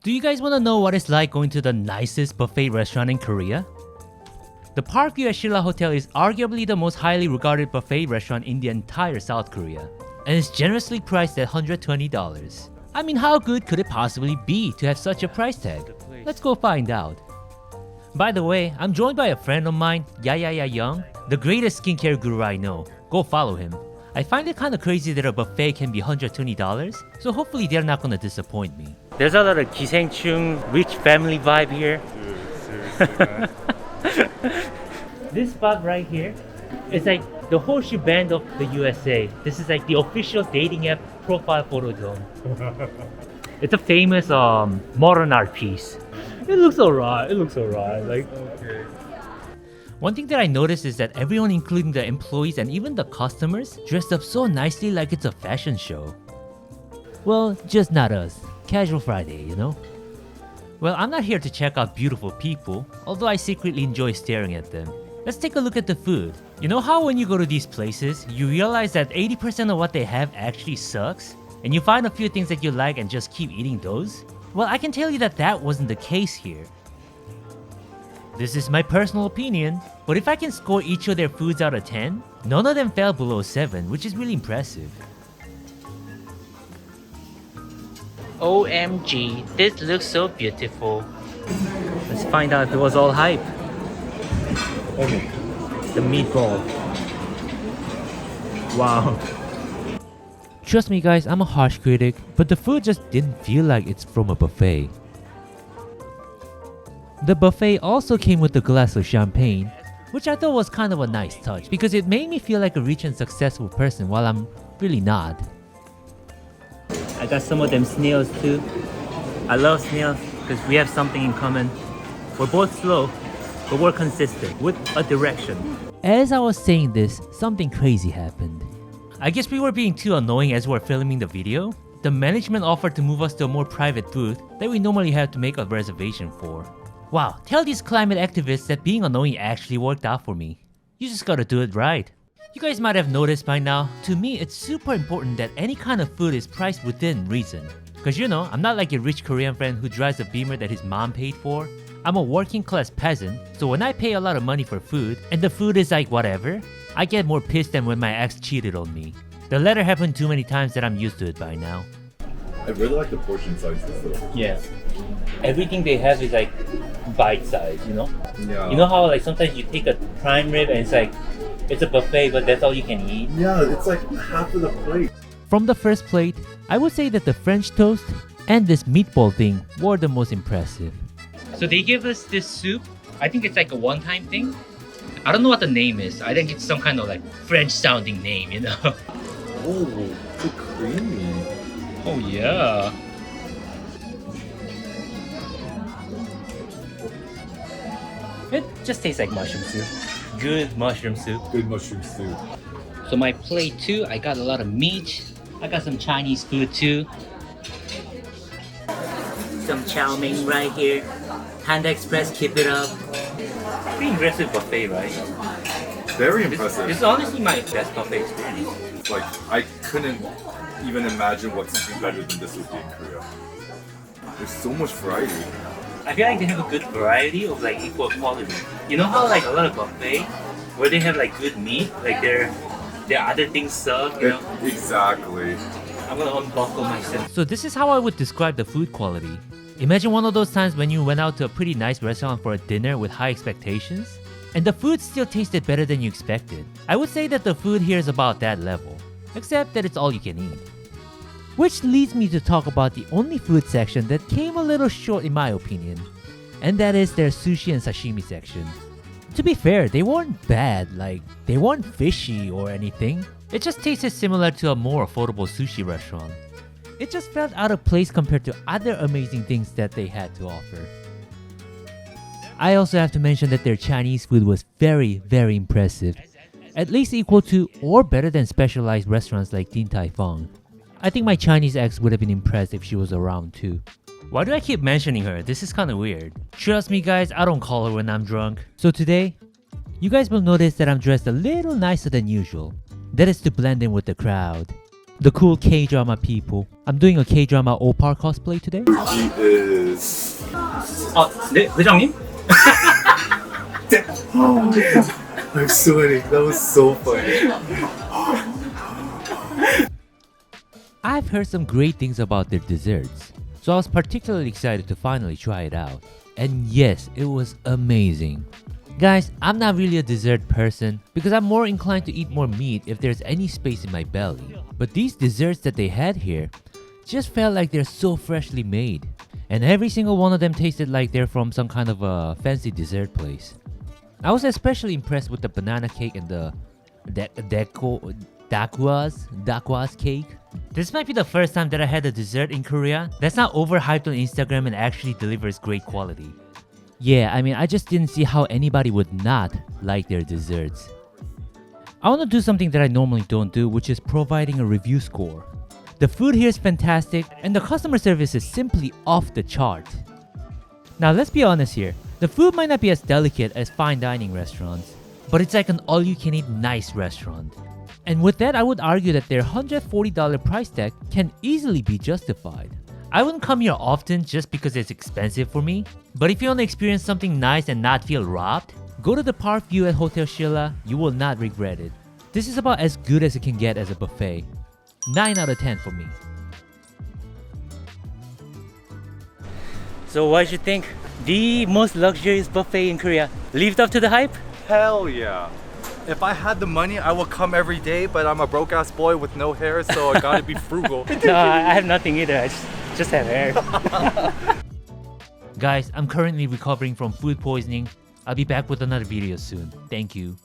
Do you guys want to know what it's like going to the nicest buffet restaurant in Korea? The Parkview at Shilla Hotel is arguably the most highly regarded buffet restaurant in the entire South Korea, and it's generously priced at $120. I mean, how good could it possibly be to have such a price tag? Let's go find out. By the way, I'm joined by a friend of mine, Yaya Young, the greatest skincare guru I know. Go follow him. I find it kind of crazy that a buffet can be $120, so hopefully they're not gonna disappoint me. There's a lot of 기생충, rich family vibe here. This spot right here is like the horseshoe band of the USA. This is like the official dating app profile photo zone. It's a famous modern art piece. It looks alright. Like, okay. One thing that I noticed is that everyone, including the employees and even the customers, dressed up so nicely like it's a fashion show. Well, just not us. Casual Friday, you know? Well, I'm not here to check out beautiful people, although I secretly enjoy staring at them. Let's take a look at the food. You know how when you go to these places, you realize that 80% of what they have actually sucks? And you find a few things that you like and just keep eating those? Well, I can tell you that that wasn't the case here. This is my personal opinion, but if I can score each of their foods out of 10, none of them fell below 7, which is really impressive. OMG, this looks so beautiful. Let's find out if it was all hype. Okay, the meatball. Wow. Trust me guys, I'm a harsh critic, but the food just didn't feel like it's from a buffet. The buffet also came with a glass of champagne, which I thought was kind of a nice touch because it made me feel like a rich and successful person while I'm really not. I got some of them snails too. I love snails because we have something in common. We're both slow, but we're consistent with a direction. As I was saying this, something crazy happened. I guess we were being too annoying as we were filming the video. The management offered to move us to a more private booth that we normally have to make a reservation for. Wow, tell these climate activists that being annoying actually worked out for me. You just gotta do it right. You guys might have noticed by now, to me it's super important that any kind of food is priced within reason. Cause you know, I'm not like a rich Korean friend who drives a Beamer that his mom paid for. I'm a working class peasant, so when I pay a lot of money for food, and the food is like whatever, I get more pissed than when my ex cheated on me. The latter happened too many times that I'm used to it by now. I really like the portion sizes though. Yeah. Everything they have is like bite size, you know? Yeah. You know how like sometimes you take a prime rib and it's like, it's a buffet but that's all you can eat? Yeah, it's like half of the plate. From the first plate, I would say that the French toast and this meatball thing were the most impressive. So they give us this soup. I think it's like a one-time thing. I don't know what the name is. I think it's some kind of like French sounding name, you know? Oh, so creamy. Oh yeah. It just tastes like mushroom soup. Good mushroom soup. Good mushroom soup. So my plate too, I got a lot of meat. I got some Chinese food too. Some chow mein right here. Panda Express, keep it up. Pretty impressive buffet, right? Very impressive. This is honestly my best buffet experience. Like, I couldn't even imagine what something better than this would be in Korea. There's so much variety. I feel like they have a good variety of like equal quality. You know how like a lot of buffet where they have like good meat, like their other things suck, you know? Exactly. I'm gonna unbuckle myself. So this is how I would describe the food quality. Imagine one of those times when you went out to a pretty nice restaurant for a dinner with high expectations, and the food still tasted better than you expected. I would say that the food here is about that level, except that it's all you can eat. Which leads me to talk about the only food section that came a little short in my opinion, and that is their sushi and sashimi section. To be fair, they weren't bad, like they weren't fishy or anything. It just tasted similar to a more affordable sushi restaurant. It just felt out of place compared to other amazing things that they had to offer. I also have to mention that their Chinese food was very, very impressive. At least equal to or better than specialized restaurants like Din Tai Fung. I think my Chinese ex would have been impressed if she was around too. Why do I keep mentioning her? This is kinda weird. Trust me guys, I don't call her when I'm drunk. So today, you guys will notice that I'm dressed a little nicer than usual. That is to blend in with the crowd. The cool K-drama people. I'm doing a K-drama Opar cosplay today. He is. 네, 회장님? I'm sweating. That was so funny. I've heard some great things about their desserts, so I was particularly excited to finally try it out. And yes, it was amazing. Guys, I'm not really a dessert person because I'm more inclined to eat more meat if there's any space in my belly. But these desserts that they had here just felt like they're so freshly made. And every single one of them tasted like they're from some kind of a fancy dessert place. I was especially impressed with the banana cake and the dakwas cake. This might be the first time that I had a dessert in Korea that's not overhyped on Instagram and actually delivers great quality. Yeah, I mean, I just didn't see how anybody would not like their desserts. I want to do something that I normally don't do, which is providing a review score. The food here is fantastic and the customer service is simply off the chart. Now let's be honest here, the food might not be as delicate as fine dining restaurants, but it's like an all-you-can-eat nice restaurant. And with that, I would argue that their $140 price tag can easily be justified. I wouldn't come here often just because it's expensive for me, but if you want to experience something nice and not feel robbed, go to the Parkview at Hotel Shilla, you will not regret it. This is about as good as it can get as a buffet. 9 out of 10 for me. So what did you think? The most luxurious buffet in Korea. Lived up to the hype? Hell yeah. If I had the money, I would come every day, but I'm a broke ass boy with no hair, so I gotta be frugal. No, I have nothing either. I just have hair. Guys, I'm currently recovering from food poisoning. I'll be back with another video soon. Thank you.